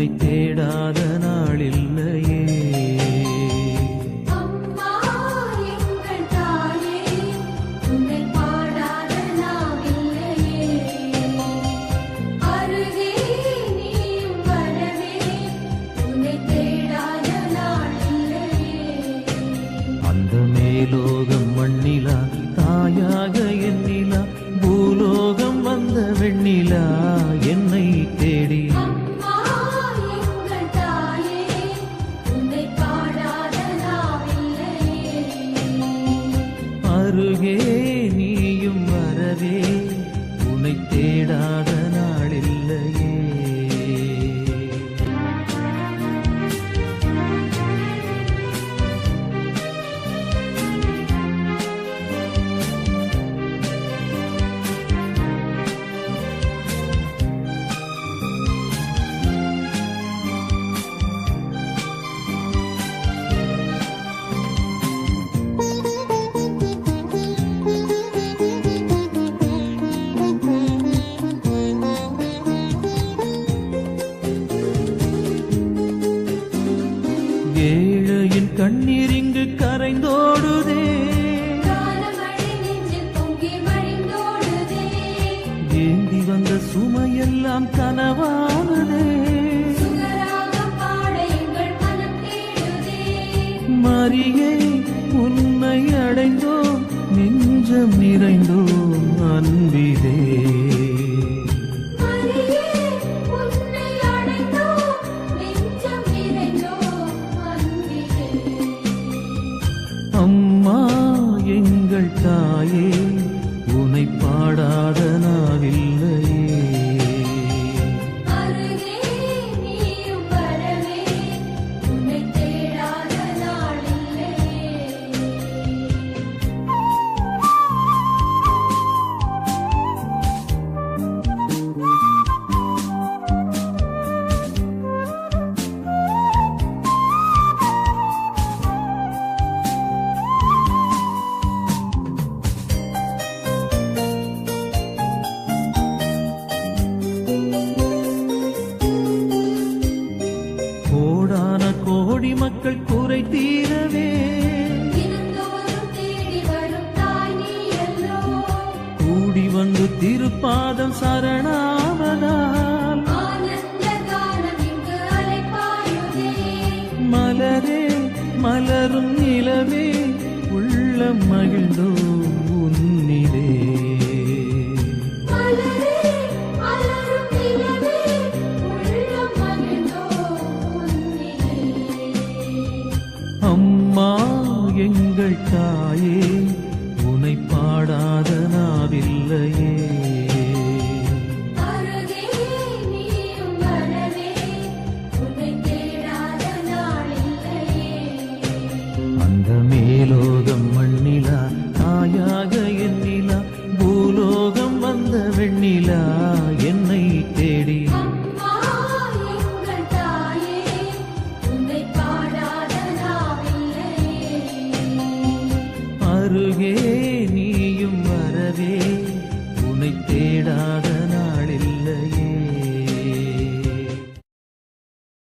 உன்னை தேடாத நாளில்லையே. அந்த மேலோகம் மண்ணிலா தாயாக எண்ணிலா, பூலோகம் வந்த வெண்ணிலா என்னை தேடி. அருகே நீயும் வரவே உன்னை தேடாத நாளில்லையே. ஏழையின் கண்ணீர் இங்கு கரைந்தோடுதே, ஏந்தி வந்த சுமையெல்லாம் கனவானதே. மரியே உன்னை அடைந்தோம், நெஞ்சம் நிறைந்தோம் அன்பிலே. அம்மா எங்கள் தாயே, உன்னை பாடாத நாளில்லையே. கோடான கோடி மக்கள் குறை தீரவே, கூடி வந்து திருப்பாதம் சரணாவதால். மலரே மலரும் நிலவே, உள்ளம் மகிழ்ந்தோம் உன்னிலே. அம்மா எங்கள் தாயே, உன்னை பாடாத நாவில்லையே. அந்த மேலோகம் மண்ணிலா தாயாக எண்ணிலா, பூலோகம் வந்த வெண்ணிலா என்னை தேடி. அருகே நீயும் வரவே உன்னை தேடாத நாளில்லையே.